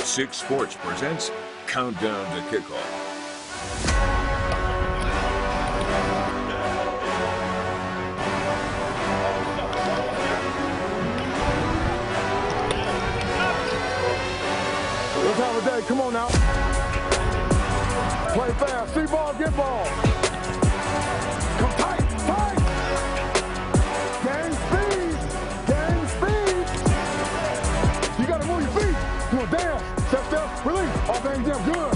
WLNS Sports presents Countdown to Kickoff. What time of day? Come on now. Play fast. See ball, get ball. Come tight, tight. Game speed. Game speed. You got to move your feet. Do a dance. Step, release. All things jump. Good.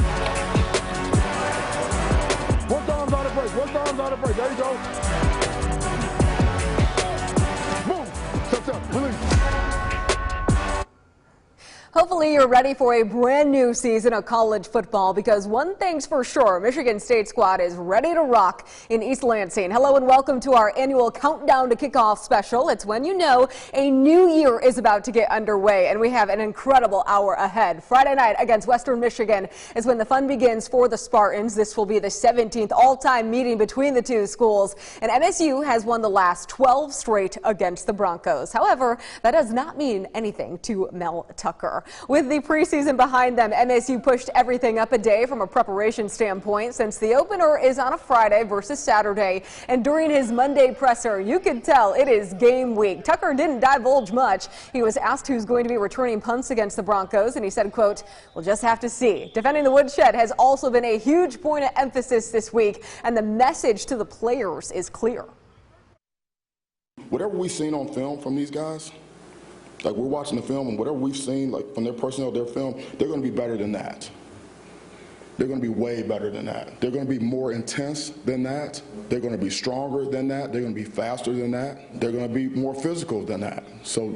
One thumb's out of break. One thumb's out of break. There you go. Move. Step, release. Hopefully you're ready for a brand new season of college football, because one thing's for sure, Michigan State squad is ready to rock in East Lansing. Hello and welcome to our annual Countdown to Kickoff special. It's when you know a new year is about to get underway, and we have an incredible hour ahead. Friday night against Western Michigan is when the fun begins for the Spartans. This will be the 17th all-time meeting between the two schools, and MSU has won the last 12 straight against the Broncos. However, that does not mean anything to Mel Tucker. With the preseason behind them, MSU pushed everything up a day from a preparation standpoint, since the opener is on a Friday versus Saturday. And during his Monday presser, you could tell it is game week. Tucker didn't divulge much. He was asked who's going to be returning punts against the Broncos, and he said, quote, "We'll just have to see." Defending the woodshed has also been a huge point of emphasis this week, and the message to the players is clear. Whatever we've seen on film from these guys, like we're watching the film, and whatever we've seen, like from their personnel, their film, they're going to be better than that. They're going to be way better than that. They're going to be more intense than that. They're going to be stronger than that. They're going to be faster than that. They're going to be more physical than that. So,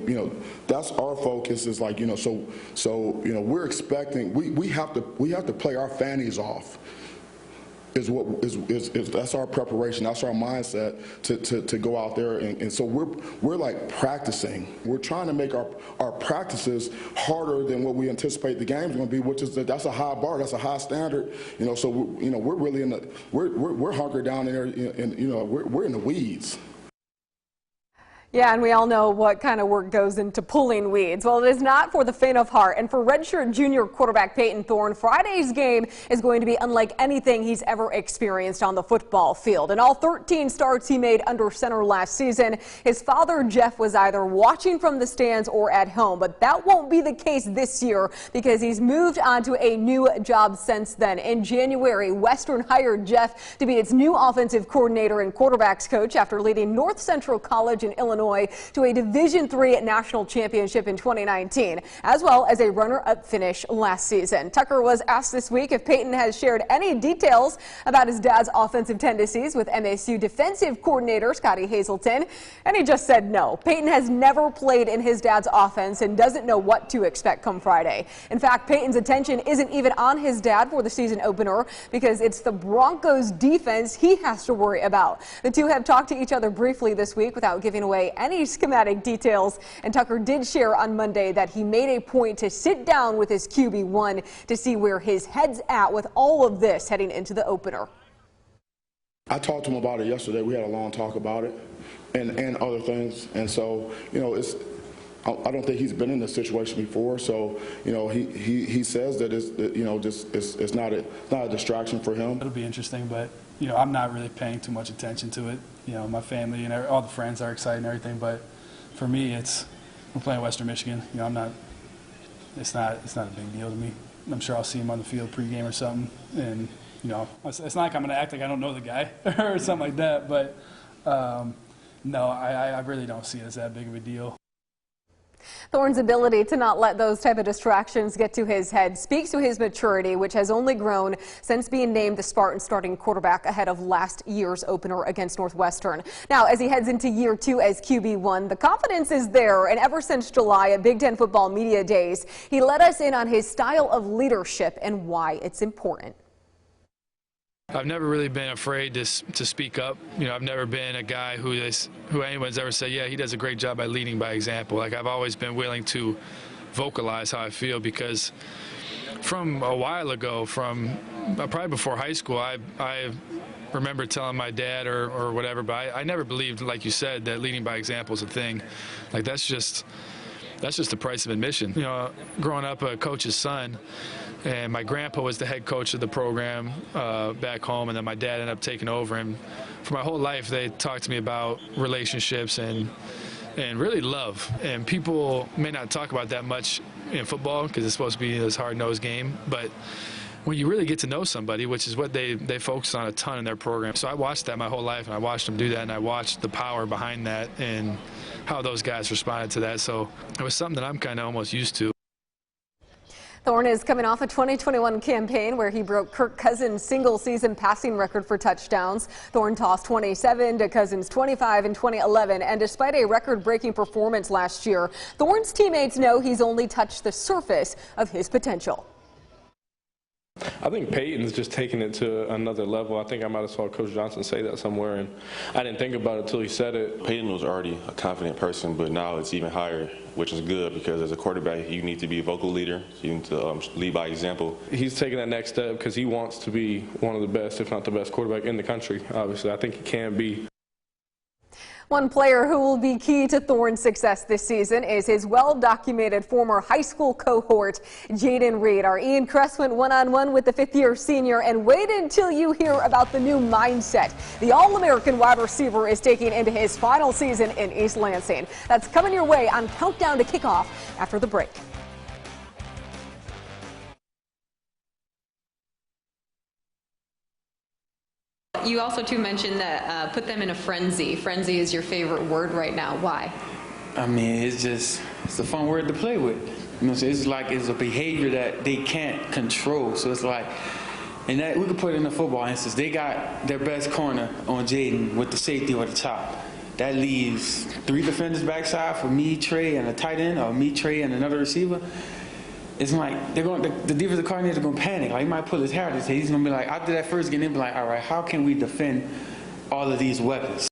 that's our focus. Is like, so we're expecting. We have to play our fannies off. That's our preparation, that's our mindset to go out there, and so we're like practicing. We're trying to make our practices harder than what we anticipate the game's going to be, which is that's a high bar, that's a high standard. So we're really we're hunkered down there, and we're in the weeds. Yeah, and we all know what kind of work goes into pulling weeds. Well, it is not for the faint of heart. And for redshirt junior quarterback Peyton Thorne, Friday's game is going to be unlike anything he's ever experienced on the football field. In all 13 starts he made under center last season, his father, Jeff, was either watching from the stands or at home. But that won't be the case this year, because he's moved on to a new job since then. In January, Western hired Jeff to be its new offensive coordinator and quarterbacks coach after leading North Central College in Illinois to a Division III national championship in 2019, as well as a runner-up finish last season. Tucker was asked this week if Peyton has shared any details about his dad's offensive tendencies with MSU defensive coordinator Scotty Hazelton, and he just said no. Peyton has never played in his dad's offense and doesn't know what to expect come Friday. In fact, Peyton's attention isn't even on his dad for the season opener, because it's the Broncos defense he has to worry about. The two have talked to each other briefly this week without giving away any schematic details, and Tucker did share on Monday that he made a point to sit down with his QB1 to see where his head's at with all of this heading into the opener. I talked to him about it yesterday. We had a long talk about it and other things, and so I don't think he's been in this situation before, so he says that it's not a distraction for him. It'll be interesting, but I'm not really paying too much attention to it. My family and all the friends are excited and everything, but for me, we're playing Western Michigan. It's not a big deal to me. I'm sure I'll see him on the field pregame or something, and it's not like I'm going to act like I don't know the guy or something like that. But no, I really don't see it as that big of a deal. Thorne's ability to not let those type of distractions get to his head speaks to his maturity, which has only grown since being named the Spartan starting quarterback ahead of last year's opener against Northwestern. Now, as he heads into year 2 as QB1, the confidence is there, and ever since July at Big Ten Football Media Days, he let us in on his style of leadership and why it's important. I've never really been afraid to speak up. I've never been a guy who anyone's ever said, yeah, he does a great job by leading by example. Like, I've always been willing to vocalize how I feel, because from a while ago, from probably before high school, I remember telling my dad or whatever, but I never believed, like you said, that leading by example is a thing. Like, that's just that's just the price of admission. You know, growing up a coach's son, and my grandpa was the head coach of the program back home, and then my dad ended up taking over. And for my whole life, they talked to me about relationships and really love. And people may not talk about that much in football because it's supposed to be this hard-nosed game, but when you really get to know somebody, which is what they focus on a ton in their program. So I watched that my whole life, and I watched them do that, and I watched the power behind that and how those guys responded to that. So it was something that I'm kind of almost used to. Thorne is coming off a 2021 campaign where he broke Kirk Cousins' single-season passing record for touchdowns. Thorne tossed 27 to Cousins' 25 in 2011, and despite a record-breaking performance last year, Thorne's teammates know he's only touched the surface of his potential. I think Peyton's just taking it to another level. I think I might have saw Coach Johnson say that somewhere, and I didn't think about it until he said it. Peyton was already a confident person, but now it's even higher, which is good because as a quarterback, you need to be a vocal leader. You need to lead by example. He's taking that next step because he wants to be one of the best, if not the best quarterback in the country, obviously. I think he can be. One player who will be key to Thorne's success this season is his well-documented former high school cohort, Jaylen Reed. Our Ian Kress went one-on-one with the fifth-year senior, and wait until you hear about the new mindset the All-American wide receiver is taking into his final season in East Lansing. That's coming your way on Countdown to Kickoff after the break. You also too mentioned that put them in a frenzy. Frenzy is your favorite word right now. Why? I mean, it's a fun word to play with. You know, so it's like it's a behavior that they can't control. So it's like, and that we could put it in the football instance. They got their best corner on Jaylen with the safety over the top. That leaves 3 defenders backside for me, Trey, and a tight end, or me, Trey, and another receiver. It's like they're going. The defensive coordinator is going to panic. Like he might pull his hair out his head. He's going to be like, after that first game, he'll be like, all right, how can we defend all of these weapons?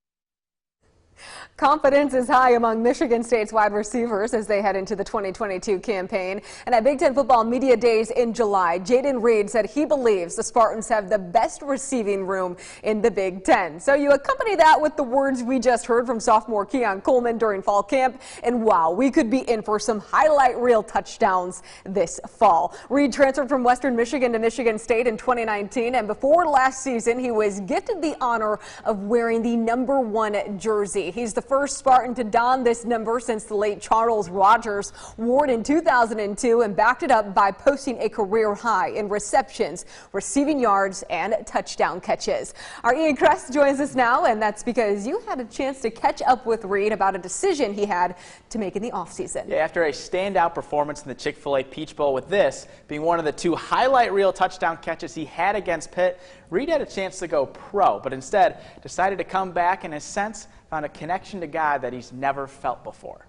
Confidence is high among Michigan State's wide receivers as they head into the 2022 campaign. And at Big Ten Football Media Days in July, Jaylen Reed said he believes the Spartans have the best receiving room in the Big Ten. So you accompany that with the words we just heard from sophomore Keon Coleman during fall camp, and wow, we could be in for some highlight reel touchdowns this fall. Reed transferred from Western Michigan to Michigan State in 2019, and before last season, he was gifted the honor of wearing the #1 jersey. He's the first Spartan to don this number since the late Charles Rogers wore it in 2002 and backed it up by posting a career high in receptions, receiving yards, and touchdown catches. Our Ian Kress joins us now, and that's because you had a chance to catch up with Reed about a decision he had to make in the offseason. Yeah, after a standout performance in the Chick-fil-A Peach Bowl, with this being one of the 2 highlight reel touchdown catches he had against Pitt, Reed had a chance to go pro, but instead decided to come back and, in a sense, found a connection to God that he's never felt before.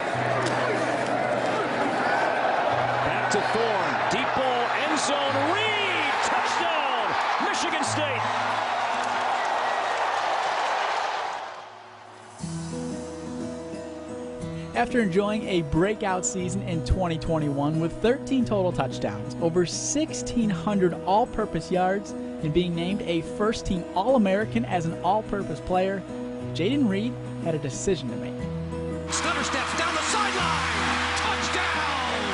Back to Thorne, deep ball, end zone, Reed, touchdown, Michigan State. After enjoying a breakout season in 2021 with 13 total touchdowns, over 1,600 all-purpose yards, and being named a first-team All-American as an all-purpose player, Jaylen Reed had a decision to make. Stutter steps down the sideline. Touchdown!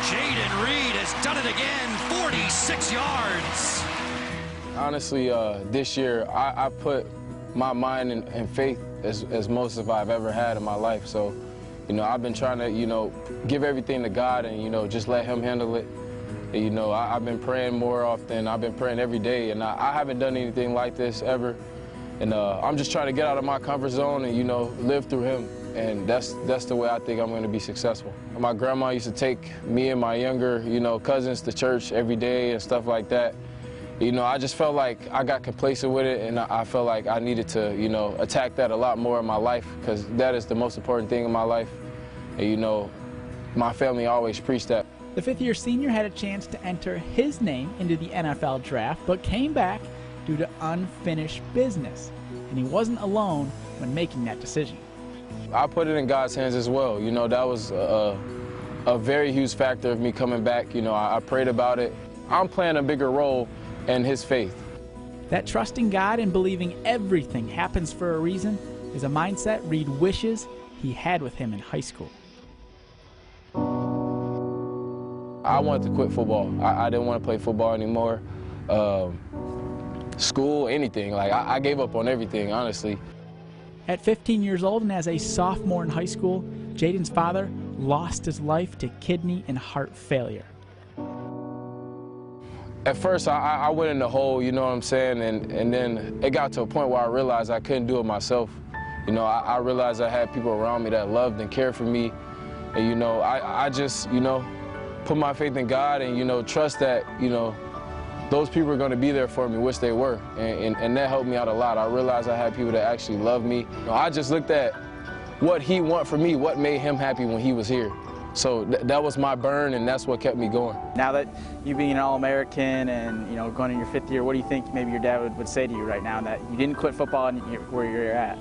Jaylen Reed has done it again, 46 yards. Honestly, this year, I put my mind and faith as most of I've ever had in my life. So, you know, I've been trying to, give everything to God and, just let him handle it. And, I've been praying more often. I've been praying every day, and I haven't done anything like this ever. And I'm just trying to get out of my comfort zone and, live through him. And that's the way I think I'm going to be successful. My grandma used to take me and my younger, cousins to church every day and stuff like that. I just felt like I got complacent with it, and I felt like I needed to, attack that a lot more in my life, because that is the most important thing in my life. And, my family always preached that. The fifth-year senior had a chance to enter his name into the NFL draft, but came back due to unfinished business. And he wasn't alone when making that decision. I put it in God's hands as well. That was a very huge factor of me coming back. I prayed about it. I'm playing a bigger role in his faith. That trusting God and believing everything happens for a reason is a mindset Reed wishes he had with him in high school. I wanted to quit football. I didn't want to play football anymore. School, anything. Like, I gave up on everything, honestly. At 15 years old and as a sophomore in high school, Jayden's father lost his life to kidney and heart failure. At first, I went in the hole, you know what I'm saying, and then it got to a point where I realized I couldn't do it myself. You know, I realized I had people around me that loved and cared for me, and, you know, I just, you know, put my faith in God and, you know, trust that, you know, those people are going to be there for me, which they were, and that helped me out a lot. I realized I had people that actually loved me. You know, I just looked at what he wanted for me, what made him happy when he was here. So that was my burn, and that's what kept me going. Now that you being an All-American and, you know, going in your 5th year, what do you think maybe your dad would say to you right now that you didn't quit football and where you're at?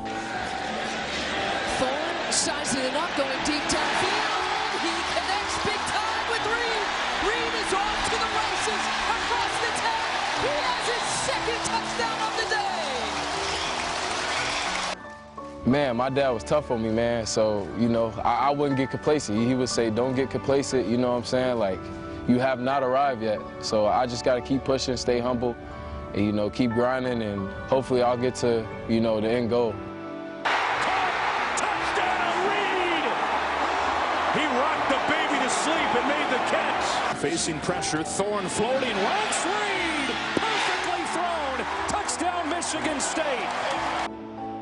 Thorne sizing it up, going deep downfield. He connects big time with Reed. Reed is off to the races across the 10. He has his 2nd touchdown of the day. Man, my dad was tough on me, man, so, you know, I wouldn't get complacent. He would say, don't get complacent, you know what I'm saying? Like, you have not arrived yet. So I just got to keep pushing, stay humble, and, you know, keep grinding, and hopefully I'll get to, you know, the end goal. Touchdown, Reed! He rocked the baby to sleep and made the catch. Facing pressure, Thorne floating, runs Reed! Perfectly thrown! Touchdown, Michigan State!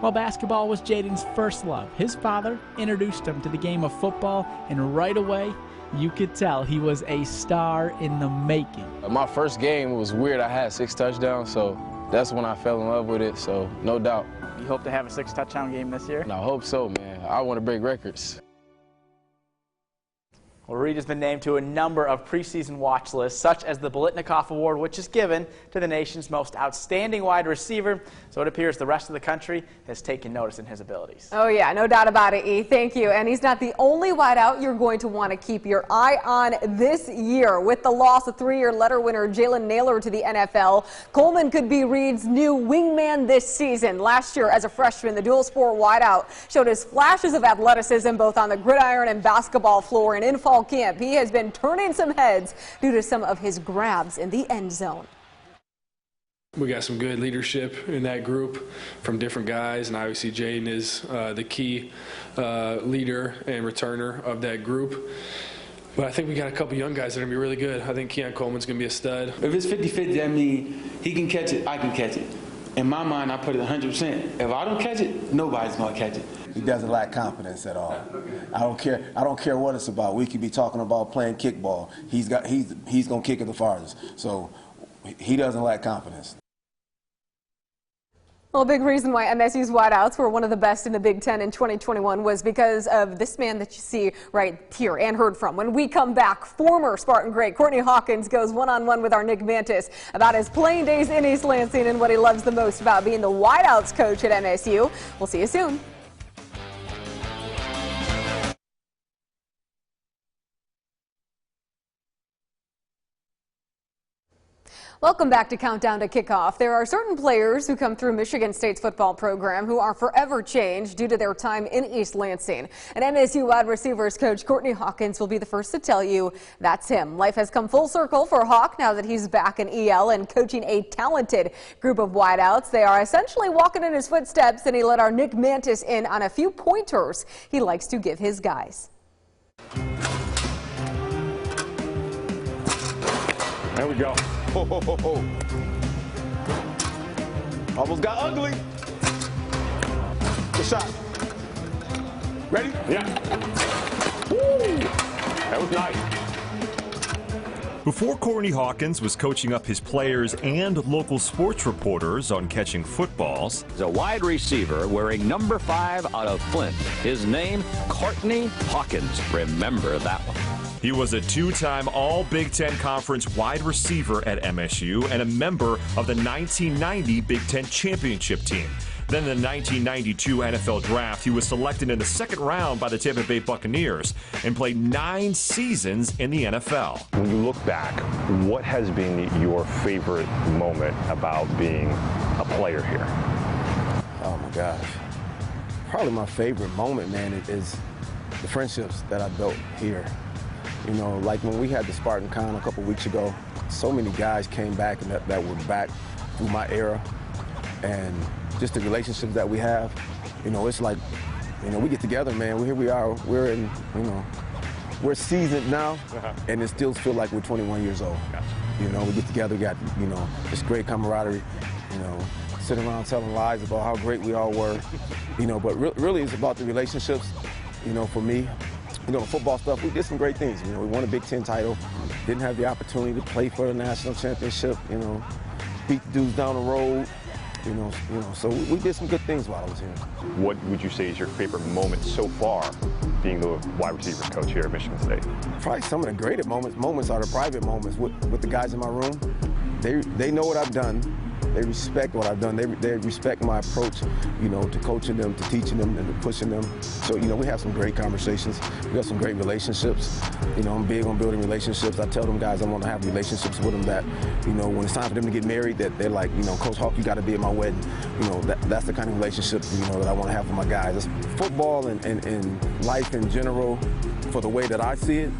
While basketball was Jayden's first love, his father introduced him to the game of football, and right away, you could tell he was a star in the making. My first game was weird. I had 6 touchdowns, so that's when I fell in love with it, so no doubt. You hope to have a 6-touchdown game this year? I hope so, man. I want to break records. Well, Reed has been named to a number of preseason watch lists, such as the Biletnikoff Award, which is given to the nation's most outstanding wide receiver. So it appears the rest of the country has taken notice in his abilities. Oh, yeah, no doubt about it, E. Thank you. And he's not the only wideout you're going to want to keep your eye on this year. With the loss of 3-year letter winner Jalen Naylor to the NFL, Coleman could be Reed's new wingman this season. Last year, as a freshman, the dual-sport wideout showed his flashes of athleticism both on the gridiron and basketball floor, and in fall camp, he has been turning some heads due to some of his grabs in the end zone. We got some good leadership in that group from different guys, and obviously Jayden is the key leader and returner of that group. But I think we got a couple young guys that are going to be really good. I think Keon Coleman's going to be a stud. If it's 50-50, that means he can catch it, I can catch it. In my mind, I put it 100%. If I don't catch it, nobody's going to catch it. He doesn't lack confidence at all. I don't care what it's about. We could be talking about playing kickball. He's going to kick it the farthest. So he doesn't lack confidence. Well, a big reason why MSU's wideouts were one of the best in the Big Ten in 2021 was because of this man that you see right here and heard from. When we come back, former Spartan great Courtney Hawkins goes one-on-one with our Nick Mantis about his playing days in East Lansing and what he loves the most about being the wideouts coach at MSU. We'll see you soon. Welcome back to Countdown to Kickoff. There are certain players who come through Michigan State's football program who are forever changed due to their time in East Lansing. And MSU wide receivers coach Courtney Hawkins will be the first to tell you that's him. Life has come full circle for Hawk now that he's back in EL and coaching a talented group of wideouts. They are essentially walking in his footsteps, and he let our Nick Mantis in on a few pointers he likes to give his guys. There we go. Ho, ho, ho, ho. Almost got ugly. Good shot. Ready? Yeah. Woo! That was nice. Before Courtney Hawkins was coaching up his players and local sports reporters on catching footballs. He's a wide receiver wearing number 5 out of Flint. His name, Courtney Hawkins. Remember that one. He was a 2-time All-Big Ten Conference wide receiver at MSU and a member of the 1990 Big Ten championship team. Then in the 1992 NFL Draft, he was selected in the 2nd round by the Tampa Bay Buccaneers and played 9 seasons in the NFL. When you look back, what has been your favorite moment about being a player here? Oh my gosh. Probably my favorite moment, man, is the friendships that I built here. You know, like when we had the Spartan Con a couple weeks ago, so many guys came back and that were back through my era. And just the relationships that we have, you know, it's like, you know, we get together, man. Here we are. We're in, you know, we're seasoned now, and it still feels like we're 21 years old. Gotcha. You know, we get together, got, you know, this great camaraderie, you know, sitting around telling lies about how great we all were, you know, but really it's about the relationships, you know, for me. You know, football stuff, we did some great things. You know, we won a Big Ten title, didn't have the opportunity to play for the national championship, you know, beat the dudes down the road, you know, so we did some good things while I was here. What would you say is your favorite moment so far being the wide receivers coach here at Michigan State? Probably some of the greatest moments are the private moments with the guys in my room. They know what I've done. They respect what I've done. They respect my approach, you know, to coaching them, to teaching them, and to pushing them. So, you know, we have some great conversations. We got some great relationships. You know, I'm big on building relationships. I tell them guys I want to have relationships with them that, you know, when it's time for them to get married, that they're like, you know, Coach Hawk, you got to be at my wedding. You know, that's the kind of relationship, you know, that I want to have with my guys. It's football and life in general, for the way that I see it,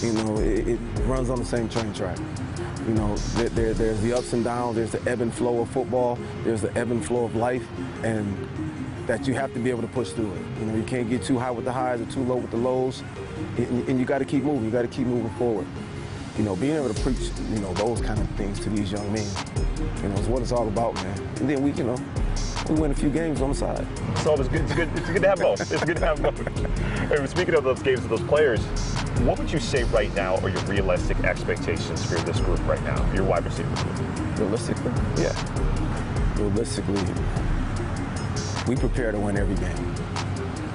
you know, it runs on the same train track. You know, there's the ups and downs, there's the ebb and flow of football, there's the ebb and flow of life, and that you have to be able to push through it. You know, you can't get too high with the highs or too low with the lows, and you got to keep moving. You got to keep moving forward. You know, being able to preach, you know, those kind of things to these young men, you know, is what it's all about, man. And then we win a few games on the side. It's always good. It's good to have both. It's good to have both. Hey, speaking of those games and those players, what would you say right now are your realistic expectations for this group right now, your wide receiver group? Realistically? Yeah. Realistically, we prepare to win every game.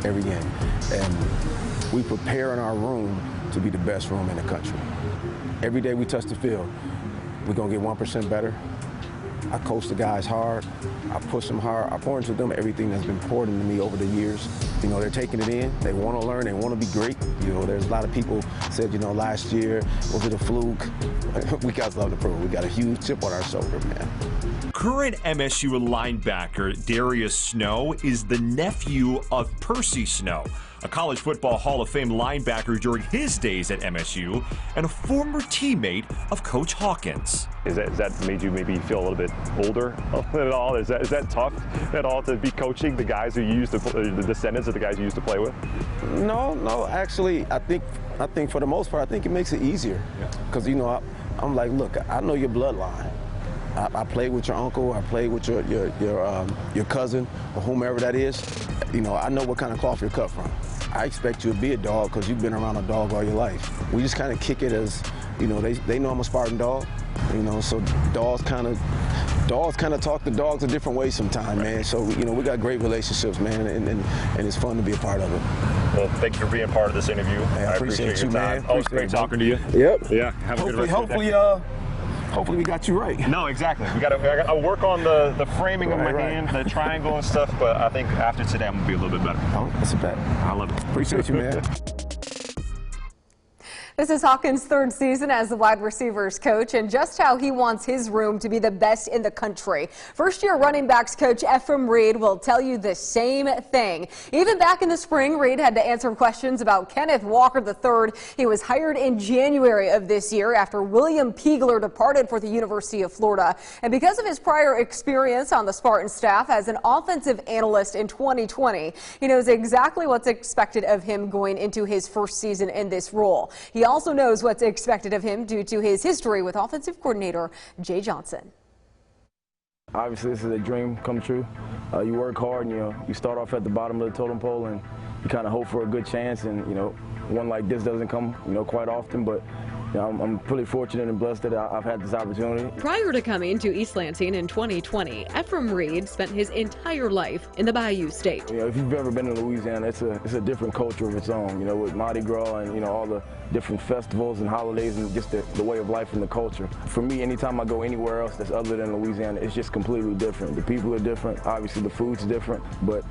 Every game. And we prepare in our room to be the best room in the country. Every day we touch the field, we're going to get 1% better. I coach the guys hard. I push them hard. I pour into them everything that's been poured into me over the years. You know, they're taking it in. They want to learn. They want to be great. You know, there's a lot of people said, you know, last year, was it a fluke? We guys love to prove. We got a huge chip on our shoulder, man. Current MSU linebacker Darius Snow is the nephew of Percy Snow, a college football Hall of Fame linebacker during his days at MSU and a former teammate of Coach Hawkins. Is that made you maybe feel a little bit older at all? Is that tough at all to be coaching the guys who you used to, the descendants of the guys you used to play with? No. Actually, I think for the most part, I think it makes it easier. Because, you know, I'm like, look, I know your bloodline. I played with your uncle. I played with your cousin or whomever that is. You know, I know what kind of cloth you're cut from. I expect you to be a dog because you've been around a dog all your life. We just kind of kick it as, you know, they know I'm a Spartan dog. You know, so dogs kind of talk to dogs a different way sometimes, man. So, you know, we got great relationships, man, and it's fun to be a part of it. Well, thank you for being part of this interview. Hey, I appreciate you, man. Always great talking to you. Yep. Yeah. Have a good rest of the day. Hopefully we got you right. No, exactly. I'll work on the framing of my hand, the triangle and stuff, but I think after today I'm going to be a little bit better. Oh, that's a bet. I love it. Appreciate you, man. This is Hawkins' third season as the wide receivers coach, and just how he wants his room to be the best in the country. First-year running backs coach Ephraim Reed will tell you the same thing. Even back in the spring, Reed had to answer questions about Kenneth Walker III. He was hired in January of this year after William Peagler departed for the University of Florida. And because of his prior experience on the Spartan staff as an offensive analyst in 2020, he knows exactly what's expected of him going into his first season in this role. He also knows what's expected of him due to his history with offensive coordinator Jay Johnson. Obviously, this is a dream come true. You work hard, and you start off at the bottom of the totem pole, and you kind of hope for a good chance. And one like this doesn't come quite often, but I'm pretty fortunate and blessed that I've had this opportunity. Prior to coming to East Lansing in 2020, Ephraim Reed spent his entire life in the Bayou State. If you've ever been to Louisiana, it's a different culture of its own. With Mardi Gras and all the different festivals and holidays and just the way of life and the culture. For me, anytime I go anywhere else that's other than Louisiana, it's just completely different. The people are different. Obviously, the food's different. But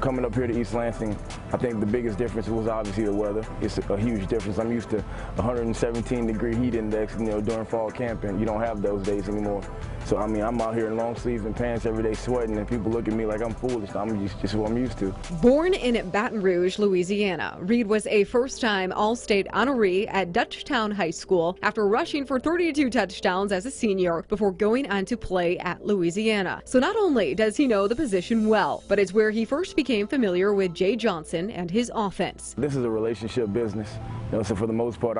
coming up here to East Lansing, I think the biggest difference was obviously the weather. It's a huge difference. I'm used to 117 15-degree heat index, during fall camp, and you don't have those days anymore. So, I mean, I'm out here in long sleeves and pants every day sweating, and people look at me like I'm foolish. I'm just what I'm used to. Born in Baton Rouge, Louisiana, Reed was a first-time All-State honoree at Dutchtown High School after rushing for 32 touchdowns as a senior before going on to play at Louisiana. So not only does he know the position well, but it's where he first became familiar with Jay Johnson and his offense. This is a relationship business. So for the most part,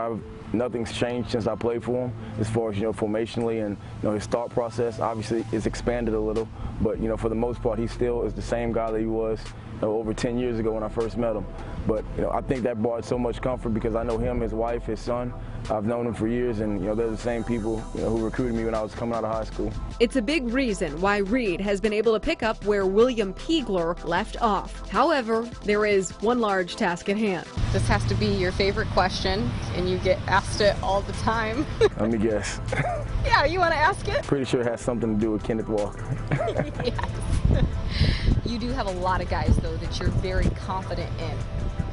nothing's changed since I played for him as far as, formationally and, his thought process. Obviously, it's expanded a little, but, for the most part, he still is the same guy that he was over 10 years ago when I first met him. But, I think that brought so much comfort because I know him, his wife, his son. I've known them for years, and, they're the same people, who recruited me when I was coming out of high school. It's a big reason why Reed has been able to pick up where William Peagler left off. However, there is one large task at hand. This has to be your favorite question, and you get asked it all the time. Let me guess. Yeah, you want to ask it? Pretty sure it has something to do with Kenneth Walker. Yes. You do have a lot of guys, though, that you're very confident in.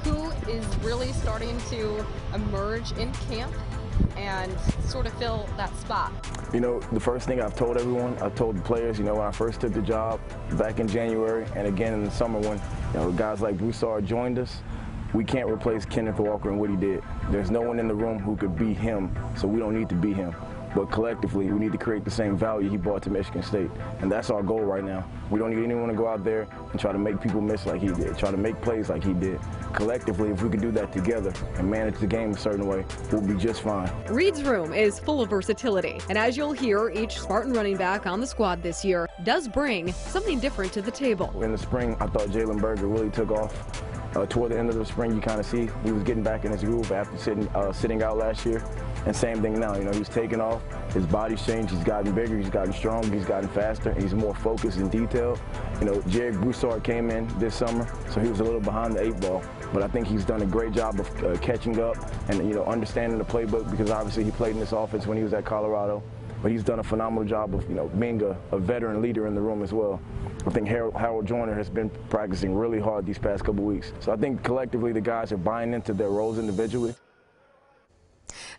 Who is really starting to emerge in camp and sort of fill that spot? The first thing I've told everyone, I told the players, when I first took the job back in January and again in the summer when, guys like Broussard joined us, we can't replace Kenneth Walker and what he did. There's no one in the room who could be him, so we don't need to be him. But collectively, we need to create the same value he brought to Michigan State. And that's our goal right now. We don't need anyone to go out there and try to make people miss like he did, try to make plays like he did. Collectively, if we can do that together and manage the game a certain way, we'll be just fine. Reed's room is full of versatility. And as you'll hear, each Spartan running back on the squad this year does bring something different to the table. In the spring, I thought Jaylen Berger really took off. Toward the end of the spring, you kind of see he was getting back in his groove after sitting out last year. And same thing now, he's taken off, his body's changed, he's gotten bigger, he's gotten stronger, he's gotten faster, he's more focused and detailed. Jared Broussard came in this summer, so he was a little behind the 8-ball. But I think he's done a great job of catching up and, understanding the playbook because obviously he played in this offense when he was at Colorado. But he's done a phenomenal job of, being a veteran leader in the room as well. I think Harold Joyner has been practicing really hard these past couple weeks. So I think collectively the guys are buying into their roles individually.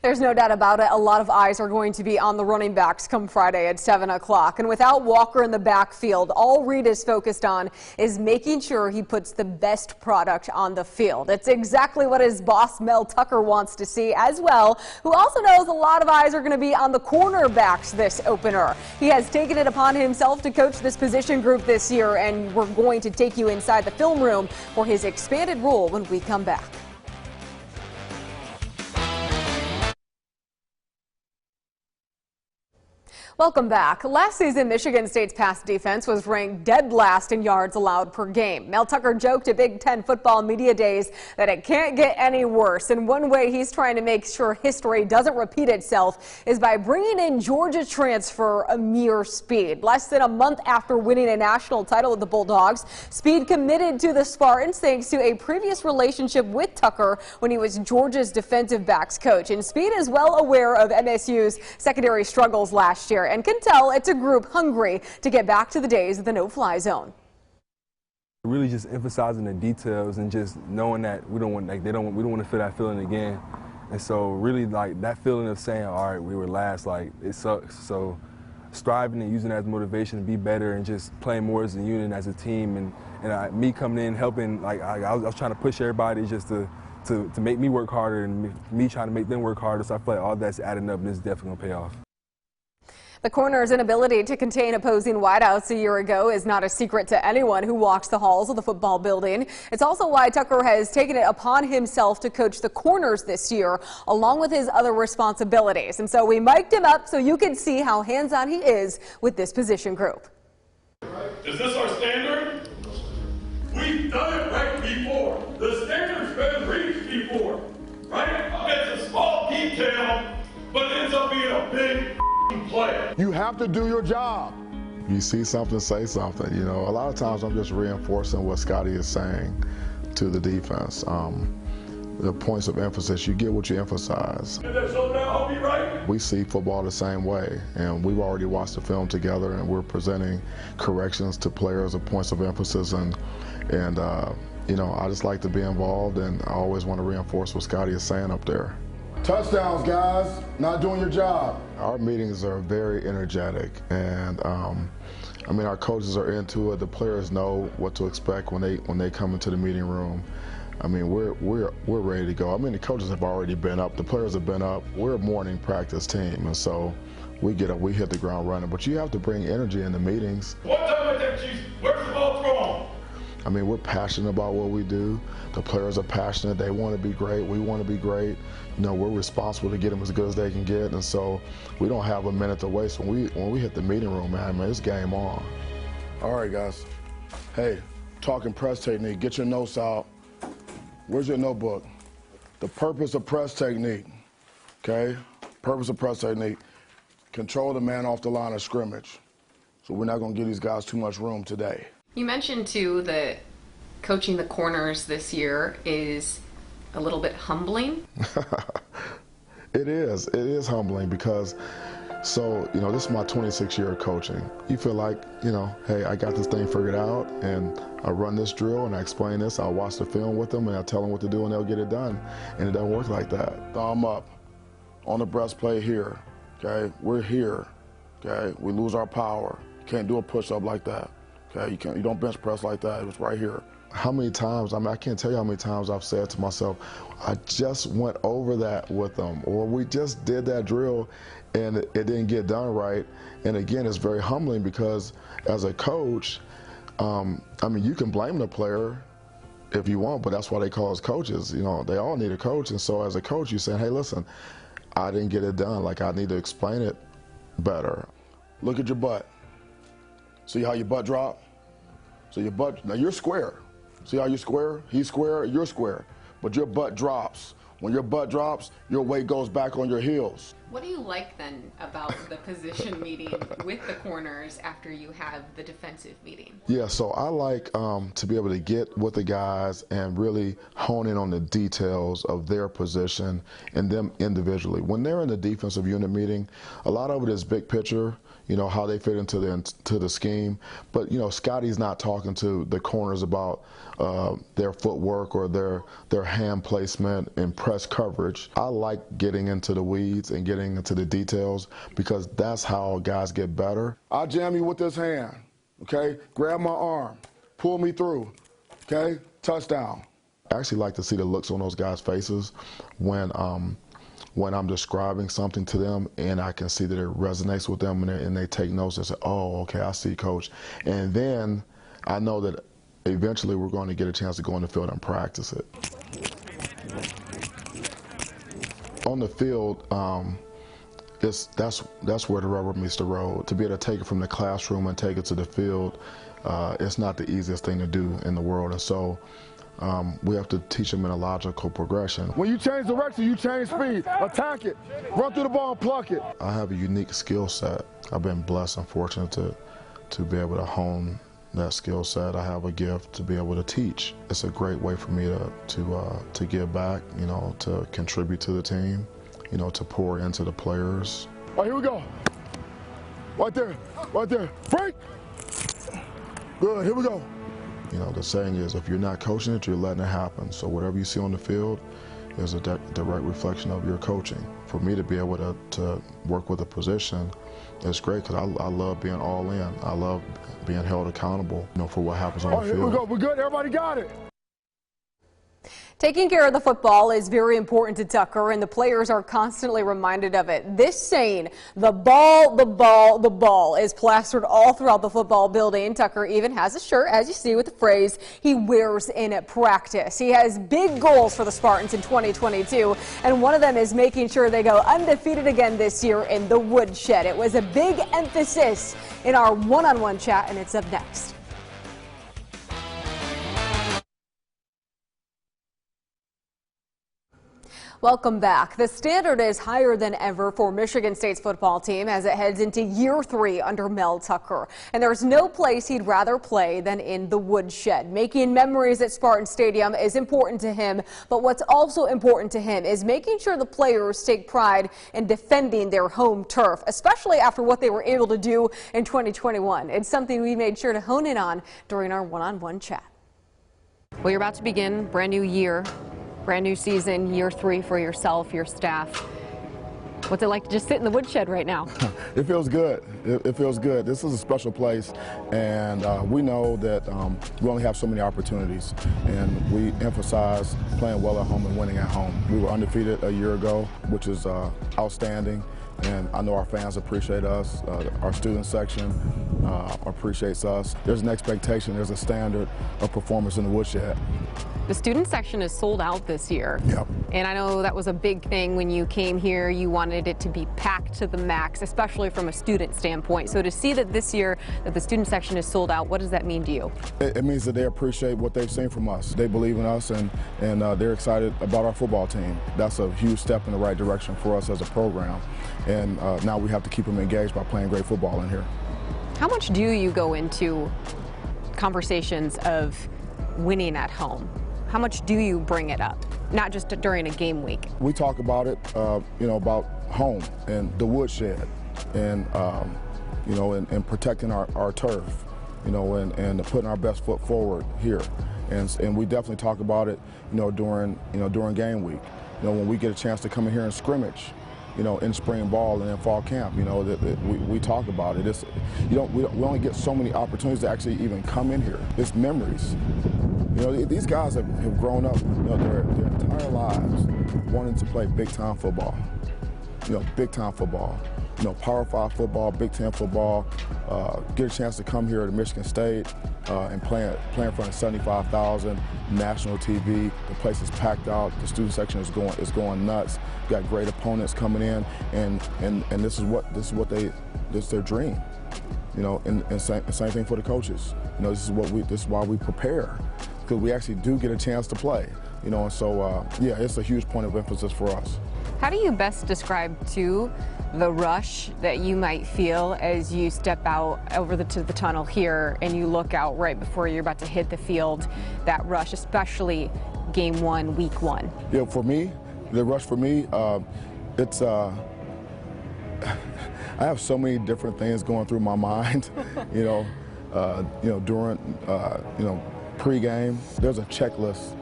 There's no doubt about it. A lot of eyes are going to be on the running backs come Friday at 7 o'clock. And without Walker in the backfield, all Reed is focused on is making sure he puts the best product on the field. It's exactly what his boss, Mel Tucker, wants to see as well, who also knows a lot of eyes are going to be on the cornerbacks this opener. He has taken it upon himself to coach this position group this year, and we're going to take you inside the film room for his expanded role when we come back. Welcome back. Last season, Michigan State's pass defense was ranked dead last in yards allowed per game. Mel Tucker joked at Big Ten football media days that it can't get any worse. And one way he's trying to make sure history doesn't repeat itself is by bringing in Georgia transfer Amir Speed. Less than a month after winning a national title with the Bulldogs, Speed committed to the Spartans thanks to a previous relationship with Tucker when he was Georgia's defensive backs coach. And Speed is well aware of MSU's secondary struggles last year and can tell it's a group hungry to get back to the days of the no-fly zone. Really just emphasizing the details and just knowing that we don't want to feel that feeling again. And so really that feeling of saying, all right, we were last, it sucks. So striving and using that as motivation to be better and just playing more as a unit, as a team. And me coming in, helping, I was trying to push everybody just to make me work harder and me trying to make them work harder. So I feel like all that's adding up and it's definitely going to pay off. The corner's inability to contain opposing wideouts a year ago is not a secret to anyone who walks the halls of the football building. It's also why Tucker has taken it upon himself to coach the corners this year, along with his other responsibilities. And so we mic'd him up so you can see how hands-on he is with this position group. Is this our standard? We've done it right before. The standard's been reached before, right? It's a small detail, but it ends up being a big play. You have to do your job. You see something, say something. A lot of times I'm just reinforcing what Scotty is saying to the defense. The points of emphasis, you get what you emphasize. We see football the same way, and we've already watched the film together, and we're presenting corrections to players of points of emphasis, and I just like to be involved, and I always want to reinforce what Scotty is saying up there. Touchdowns, guys. Not doing your job. Our meetings are very energetic, and I mean, our coaches are into it. The players know what to expect when they come into the meeting room. I mean, we're ready to go. I mean, the coaches have already been up. The players have been up. We're a morning practice team, and so we get up, we hit the ground running. But you have to bring energy in the meetings. What time is that, Chief? Where's the ball thrown? I mean, we're passionate about what we do. The players are passionate. They want to be great. We want to be great. You know, we're responsible to get them as good as they can get, and so we don't have a minute to waste. When we hit the meeting room, man, it's game on. All right, guys. Hey, talking press technique. Get your notes out. Where's your notebook? The purpose of press technique, okay? Purpose of press technique. Control the man off the line of scrimmage. So we're not going to give these guys too much room today. You mentioned, too, that coaching the corners this year is a little bit humbling. It is humbling because, so, you know, this is my 26th year of coaching. You feel like, you know, hey, I got this thing figured out, and I run this drill and I explain this. I'll watch the film with them and I'll tell them what to do and they'll get it done. And it doesn't work like that. Thumb up on the breastplate here, okay? We're here, okay? We lose our power. You can't do a push-up like that, okay? You don't bench press like that. It was right here. How many times, I mean, I can't tell you how many times I've said to myself, I just went over that with them, or we just did that drill and it didn't get done right. And again, it's very humbling because as a coach, I mean, you can blame the player if you want, but that's why they call us coaches. You know, they all need a coach. And so as a coach, you're saying, hey, listen, I didn't get it done. Like, I need to explain it better. Look at your butt. See how your butt drop? So your butt, now you're square. See how you're square? He's square, you're square. But your butt drops. When your butt drops, your weight goes back on your heels. What do you like then about the position meeting with the corners after you have the defensive meeting? Yeah, so I like to be able to get with the guys and really hone in on the details of their position and them individually. When they're in the defensive unit meeting, a lot of it is big picture, you know, how they fit into the scheme. But, you know, Scotty's not talking to the corners about their footwork or their hand placement and press coverage. I like getting into the weeds and getting into the details because that's how guys get better. I'll jam you with this hand, okay? Grab my arm, pull me through, okay? Touchdown. I actually like to see the looks on those guys' faces when I'm describing something to them and I can see that it resonates with them and they take notes and say, oh, okay, I see, coach. And then I know that eventually we're going to get a chance to go on the field and practice it. On the field, that's where the rubber meets the road. To be able to take it from the classroom and take it to the field, it's not the easiest thing to do in the world. And so we have to teach them in a logical progression. When you change direction, you change speed. Attack it. Run through the ball and pluck it. I have a unique skill set. I've been blessed and fortunate to be able to hone that skill set. I have a gift to be able to teach. It's a great way for me to give back, you know, to contribute to the team, you know, to pour into the players. All right, here we go. Right there, right there. Break. Good, here we go. You know, the saying is, if you're not coaching it, you're letting it happen. So whatever you see on the field is a direct reflection of your coaching. For me to be able to work with a position, it's great because I love being all in. I love being held accountable, you know, for what happens on the field. Here we go. We're good. Everybody got it. Taking care of the football is very important to Tucker, and the players are constantly reminded of it. This saying, the ball, the ball, the ball, is plastered all throughout the football building. Tucker even has a shirt, as you see, with the phrase he wears in practice. He has big goals for the Spartans in 2022, and one of them is making sure they go undefeated again this year in the woodshed. It was a big emphasis in our one-on-one chat, and it's up next. Welcome back. The standard is higher than ever for Michigan State's football team as it heads into year 3 under Mel Tucker. And there's no place he'd rather play than in the woodshed. Making memories at Spartan Stadium is important to him, but what's also important to him is making sure the players take pride in defending their home turf, especially after what they were able to do in 2021. It's something we made sure to hone in on during our one-on-one chat. Well, you're about to begin a brand new year. Brand new season, year 3 for yourself, your staff. What's it like to just sit in the woodshed right now? It feels good. It feels good. This is a special place, and we know that we only have so many opportunities, and we emphasize playing well at home and winning at home. We were undefeated a year ago, which is outstanding, and I know our fans appreciate us. Our student section appreciates us. There's an expectation, there's a standard of performance in the woodshed. The student section is sold out this year. Yep. And I know that was a big thing when you came here. You wanted it to be packed to the max, especially from a student standpoint. So to see that this year that the student section is sold out, what does that mean to you? It means that they appreciate what they've seen from us. They believe in us, and they're excited about our football team. That's a huge step in the right direction for us as a program. And now we have to keep them engaged by playing great football in here. How much do you go into conversations of winning at home? How much do you bring it up, not just during a game week? We talk about it, about home and the woodshed, and and protecting our turf, and putting our best foot forward here. And we definitely talk about it, during game week. When we get a chance to come in here and scrimmage, in spring ball and in fall camp, we talk about it. We only get so many opportunities to actually even come in here. It's memories. These guys have grown up their entire lives wanting to play big-time football. Big-time football. Power 5 football, Big Ten football. Get a chance to come here to Michigan State and play in front of 75,000, national TV. The place is packed out. The student section is going nuts. We've got great opponents coming in, and this is their dream. And same thing for the coaches. This is why we prepare, because we actually do get a chance to play. And so yeah, it's a huge point of emphasis for us. How do you best describe to the rush that you might feel as you step out over to the tunnel here and you look out right before you're about to hit the field? That rush, especially game 1, week 1. Yeah, for me, the rush for me, it's I have so many different things going through my mind. During pregame, there's a checklist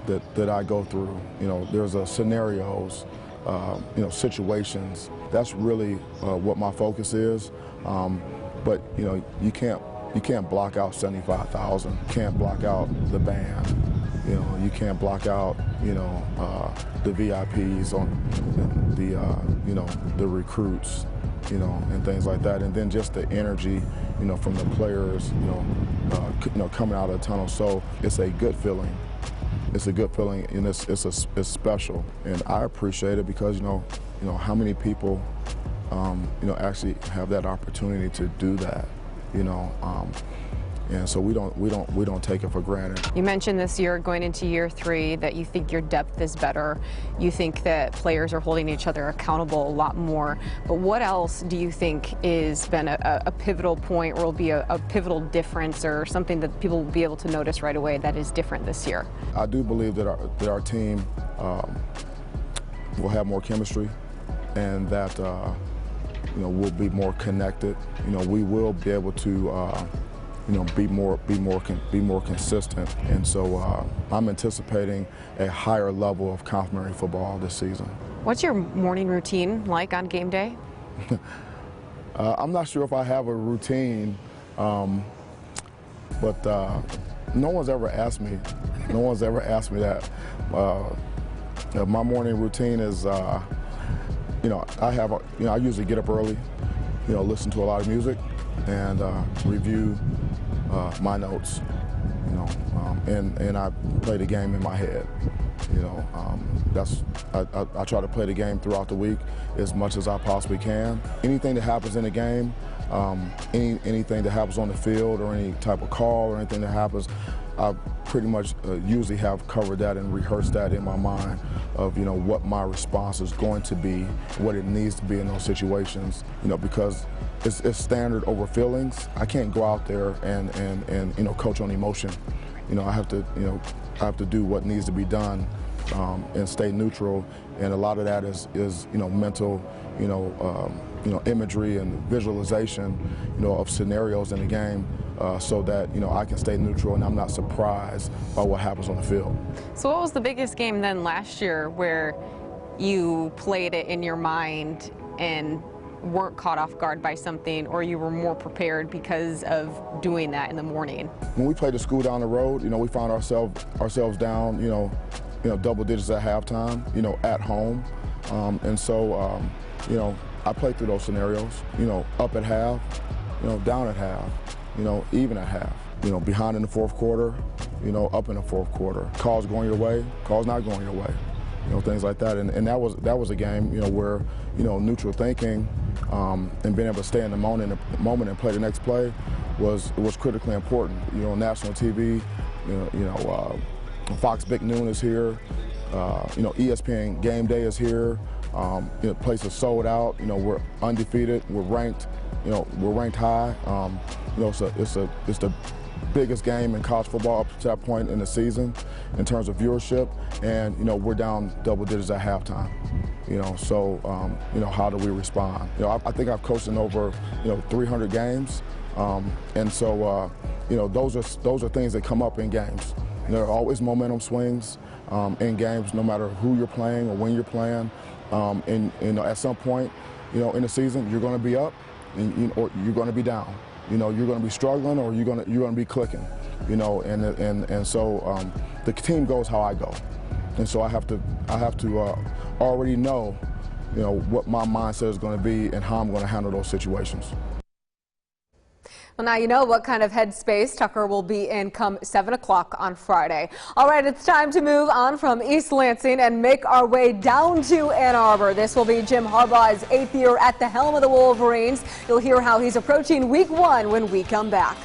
that I go through. There's scenarios, situations. That's really what my focus is. But you can't block out 75,000. You can't block out the band. You can't block out the VIPs on the recruits, and things like that. And then just the energy, from the players, coming out of the tunnel. So it's a good feeling. It's a good feeling, and it's special, and I appreciate it because how many people actually have that opportunity to do that, and so we don't take it for granted. You mentioned this year going into year 3 that you think your depth is better. You think that players are holding each other accountable a lot more. But what else do you think has been a pivotal point, or will be a pivotal difference, or something that people will be able to notice right away that is different this year? I do believe that our team will have more chemistry, and that we'll be more connected. We will be able to be more consistent, and so I'm anticipating a higher level of complimentary football this season. What's your morning routine like on game day? I'm not sure if I have a routine, but no one's ever asked me. No one's ever asked me that. My morning routine is, I usually get up early, listen to a lot of music, and review my notes, and I play the game in my head. I try to play the game throughout the week as much as I possibly can. Anything that happens in the game, anything that happens on the field, or any type of call or anything that happens, I pretty much usually have covered that and rehearsed that in my mind of what my response is going to be, what it needs to be in those situations. Because it's standard over feelings. I can't go out there and coach on emotion. I have to do what needs to be done and stay neutral. And a lot of that is mental, imagery and visualization, of scenarios in the game, so that I can stay neutral and I'm not surprised by what happens on the field. So what was the biggest game then last year where you played it in your mind and weren't caught off guard by something, or you were more prepared because of doing that in the morning? When we played the school down the road, we found ourselves down, double digits at halftime, at home, and so I played through those scenarios, up at half, down at half, even at half, behind in the fourth quarter, up in the fourth quarter, calls going your way, calls not going your way, things like that. And that was a game, where, neutral thinking and being able to stay in the moment and play the next play was critically important. National TV, Fox Big Noon is here, ESPN Game Day is here. The place is sold out. We're undefeated. We're ranked. We're ranked high. It's the biggest game in college football up to that point in the season in terms of viewership, and we're down double digits at halftime. So how do we respond? I think I've coached in over 300 games, and so those are things that come up in games. There are always momentum swings in games, no matter who you're playing or when you're playing. And at some point, in the season, you're going to be up, or you're going to be down. You're going to be struggling, or you're going to be clicking. And so the team goes how I go, and so I have to already know, what my mindset is going to be and how I'm going to handle those situations. Well, now you know what kind of headspace Tucker will be in come 7 o'clock on Friday. All right, it's time to move on from East Lansing and make our way down to Ann Arbor. This will be Jim Harbaugh's 8th year at the helm of the Wolverines. You'll hear how he's approaching week 1 when we come back.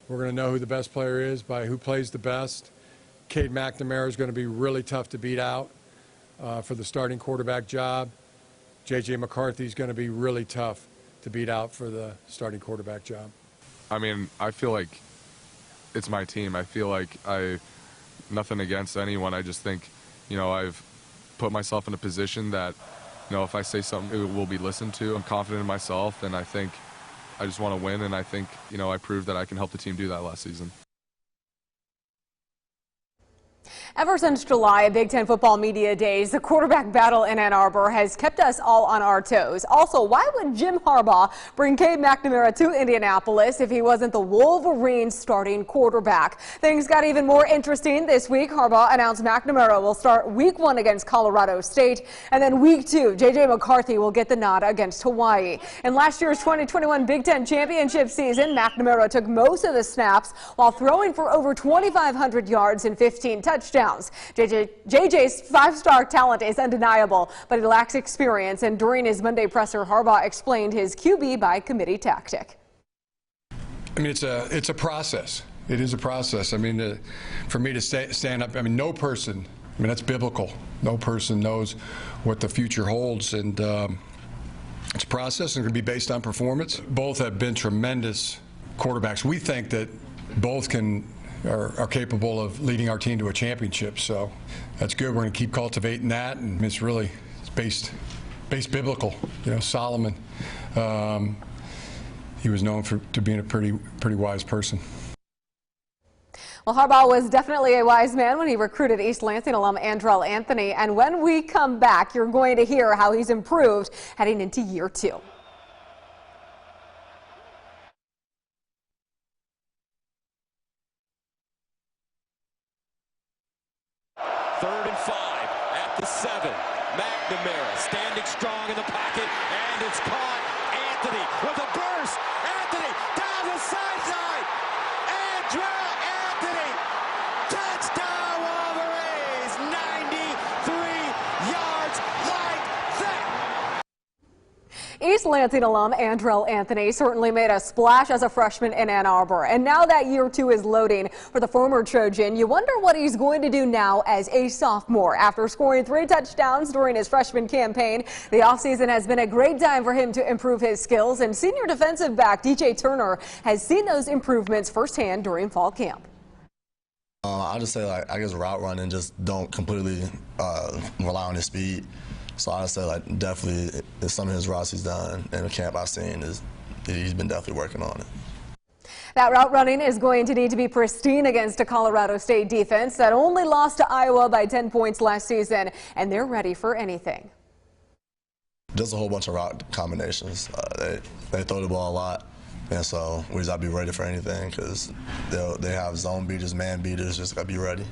We're going to know who the best player is by who plays the best. Cade McNamara is going to be really tough to beat out for the starting quarterback job. J.J. McCarthy is going to be really tough to beat out for the starting quarterback job. I mean, I feel like it's my team. I feel like nothing against anyone. I just think, I've put myself in a position that, if I say something, it will be listened to. I'm confident in myself, and I think I just want to win, and I think, I proved that I can help the team do that last season. Ever since July, Big Ten football media days, the quarterback battle in Ann Arbor has kept us all on our toes. Also, why would Jim Harbaugh bring Cade McNamara to Indianapolis if he wasn't the Wolverines starting quarterback? Things got even more interesting this week. Harbaugh announced McNamara will start week 1 against Colorado State, and then week 2, J.J. McCarthy will get the nod against Hawaii. In last year's 2021 Big Ten championship season, McNamara took most of the snaps while throwing for over 2,500 yards and 15 touchdowns. JJ's 5-star talent is undeniable, but he lacks experience, and during his Monday presser, Harbaugh explained his QB by committee tactic. I mean, it's a process. It is a process. I mean, for me to stand up, no person, that's biblical. No person knows what the future holds, and it's a process, and it can be based on performance. Both have been tremendous quarterbacks. We think that both are capable of leading our team to a championship, so that's good. We're going to keep cultivating that, and it's based biblical. Solomon, he was known to being a pretty wise person. Well, Harbaugh was definitely a wise man when he recruited East Lansing alum Andrell Anthony, and when we come back, you're going to hear how he's improved heading into year 2. McNamara standing strong in the pocket, and it's caught. Anthony with a burst. Anthony down the sideline. Andrell Anthony. Touchdown Wolverines. 93 yards like that. East Lansing alum Andrell Anthony certainly made a splash as a freshman in Ann Arbor, and now that year two is loading for the former Trojan. You wonder what he's going to do now as a sophomore. After scoring 3 touchdowns during his freshman campaign, the offseason has been a great time for him to improve his skills, and senior defensive back DJ Turner has seen those improvements firsthand during fall camp. I'll just say, like, I guess route running, just don't completely rely on his speed. So I'd say, like, definitely some of his routes he's done in the camp I've seen is he's been definitely working on it. That route running is going to need to be pristine against a Colorado State defense that only lost to Iowa by 10 points last season, and they're ready for anything. Just a whole bunch of route combinations. They throw the ball a lot, and so we just got to be ready for anything because they have zone beaters, man beaters, just got to be ready.